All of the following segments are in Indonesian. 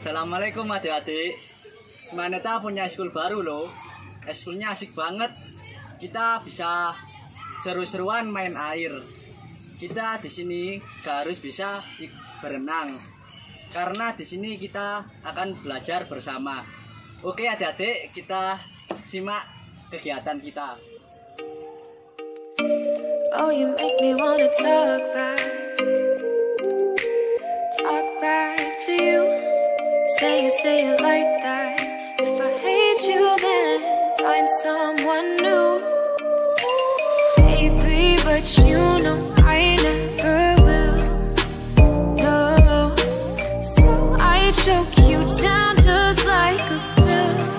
Assalamualaikum adik-adik. Semaneta punya eskul baru loh. Eskulnya asik banget. Kita bisa seru-seruan main air. Kita di sini gak harus bisa berenang. Karena di sini kita akan belajar bersama. Oke adik-adik, kita simak kegiatan kita. Oh, you make me wanna talk back to you. Say it like that. If I hate you, then find someone new. Baby, but you know I never will. No, so I choke you down just like a pill.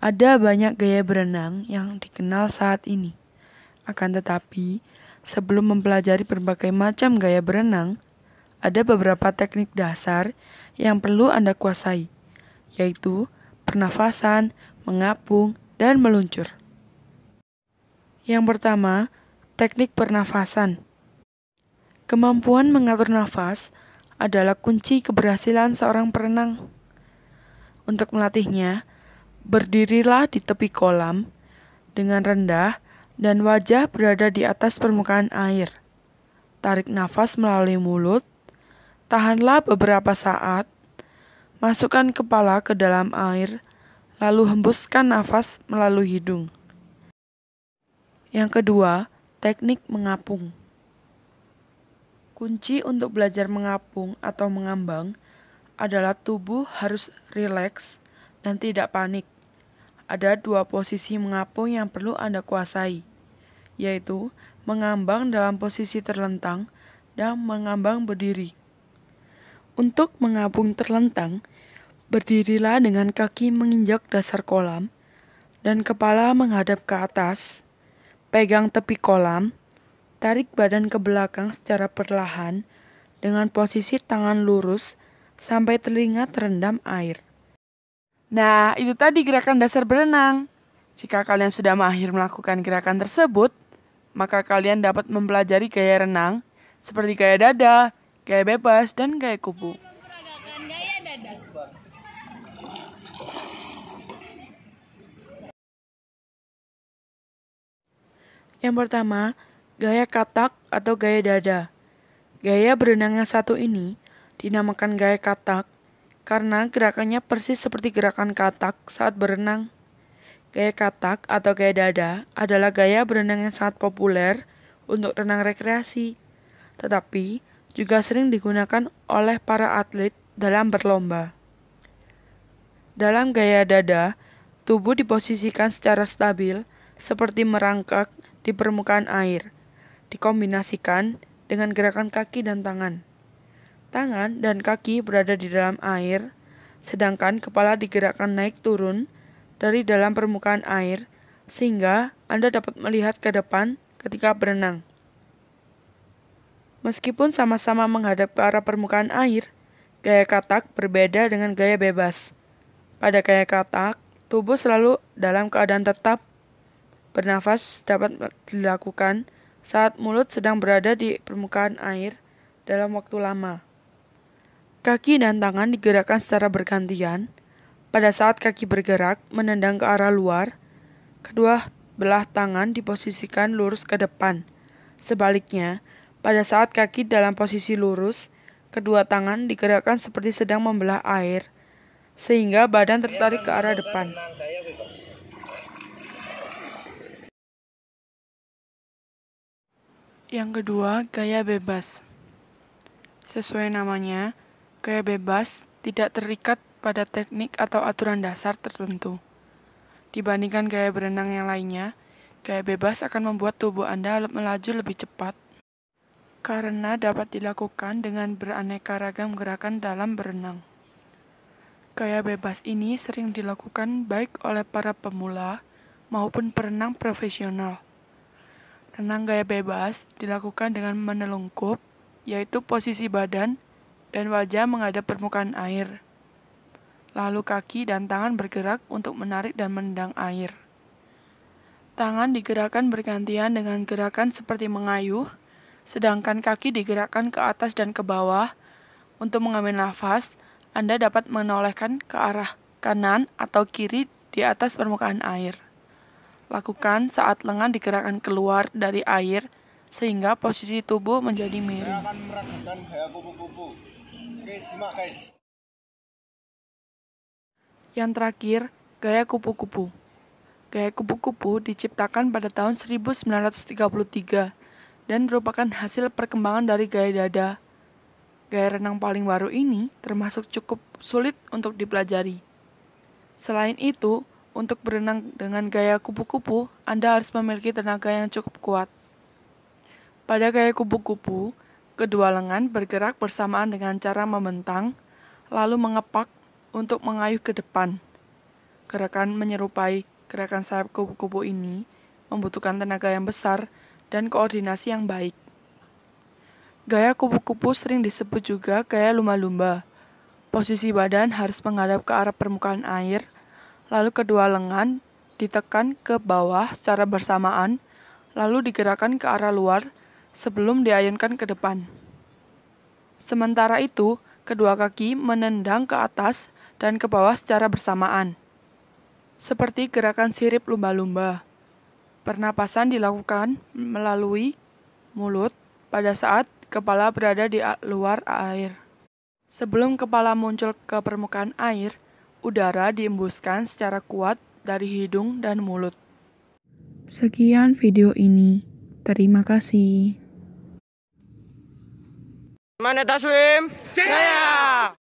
Ada banyak gaya berenang yang dikenal saat ini. Akan tetapi, sebelum mempelajari berbagai macam gaya berenang, ada beberapa teknik dasar yang perlu Anda kuasai, yaitu pernafasan, mengapung, dan meluncur. Yang pertama, teknik pernafasan. Kemampuan mengatur nafas adalah kunci keberhasilan seorang perenang. Untuk melatihnya, berdirilah di tepi kolam dengan rendah dan wajah berada di atas permukaan air. Tarik nafas melalui mulut, tahanlah beberapa saat, masukkan kepala ke dalam air, lalu hembuskan nafas melalui hidung. Yang kedua, teknik mengapung. Kunci untuk belajar mengapung atau mengambang adalah tubuh harus rileks dan tidak panik. Ada dua posisi mengapung yang perlu Anda kuasai, yaitu mengambang dalam posisi terlentang dan mengambang berdiri. Untuk mengapung terlentang, berdirilah dengan kaki menginjak dasar kolam dan kepala menghadap ke atas. Pegang tepi kolam, tarik badan ke belakang secara perlahan dengan posisi tangan lurus sampai telinga terendam air. Nah, itu tadi gerakan dasar berenang. Jika kalian sudah mahir melakukan gerakan tersebut, maka kalian dapat mempelajari gaya renang seperti gaya dada, gaya bebas, dan gaya kupu. Yang pertama, gaya katak atau gaya dada. Gaya berenang yang satu ini dinamakan gaya katak karena gerakannya persis seperti gerakan katak saat berenang. Gaya katak atau gaya dada adalah gaya berenang yang sangat populer untuk renang rekreasi, tetapi juga sering digunakan oleh para atlet dalam berlomba. Dalam gaya dada, tubuh diposisikan secara stabil seperti merangkak di permukaan air, dikombinasikan dengan gerakan kaki dan tangan. Tangan dan kaki berada di dalam air, sedangkan kepala digerakkan naik turun dari dalam permukaan air, sehingga Anda dapat melihat ke depan ketika berenang. Meskipun sama-sama menghadap ke arah permukaan air, gaya katak berbeda dengan gaya bebas. Pada gaya katak, tubuh selalu dalam keadaan tetap. Bernafas dapat dilakukan saat mulut sedang berada di permukaan air dalam waktu lama. Kaki dan tangan digerakkan secara bergantian. Pada saat kaki bergerak menendang ke arah luar, kedua belah tangan diposisikan lurus ke depan. Sebaliknya, pada saat kaki dalam posisi lurus, kedua tangan digerakkan seperti sedang membelah air, sehingga badan tertarik ke arah depan. Yang kedua, gaya bebas. Sesuai namanya, gaya bebas tidak terikat pada teknik atau aturan dasar tertentu. Dibandingkan gaya berenang yang lainnya, gaya bebas akan membuat tubuh Anda melaju lebih cepat karena dapat dilakukan dengan beraneka ragam gerakan dalam berenang. Gaya bebas ini sering dilakukan baik oleh para pemula maupun perenang profesional. Renang gaya bebas dilakukan dengan menelungkup, yaitu posisi badan dan wajah menghadap permukaan air. Lalu kaki dan tangan bergerak untuk menarik dan menendang air. Tangan digerakkan bergantian dengan gerakan seperti mengayuh, sedangkan kaki digerakkan ke atas dan ke bawah. Untuk mengambil nafas, Anda dapat menolehkan ke arah kanan atau kiri di atas permukaan air. Lakukan saat lengan digerakkan keluar dari air sehingga posisi tubuh menjadi Saya miring. akan meragukan gaya kupu-kupu. Oke, simak guys. Yang terakhir, gaya kupu-kupu. Gaya kupu-kupu diciptakan pada tahun 1933 dan merupakan hasil perkembangan dari gaya dada. Gaya renang paling baru ini termasuk cukup sulit untuk dipelajari. Selain itu, untuk berenang dengan gaya kupu-kupu, Anda harus memiliki tenaga yang cukup kuat. Pada gaya kupu-kupu, kedua lengan bergerak bersamaan dengan cara membentang, lalu mengepak untuk mengayuh ke depan. Gerakan menyerupai gerakan sayap kupu-kupu ini membutuhkan tenaga yang besar dan koordinasi yang baik. Gaya kupu-kupu sering disebut juga gaya lumba-lumba. Posisi badan harus menghadap ke arah permukaan air, lalu kedua lengan ditekan ke bawah secara bersamaan, lalu digerakkan ke arah luar sebelum diayunkan ke depan. Sementara itu, kedua kaki menendang ke atas dan ke bawah secara bersamaan. Seperti gerakan sirip lumba-lumba. Pernapasan dilakukan melalui mulut pada saat kepala berada di luar air. Sebelum kepala muncul ke permukaan air, udara diembuskan secara kuat dari hidung dan mulut. Sekian video ini. Terima kasih. Mana Taswim? Jaya!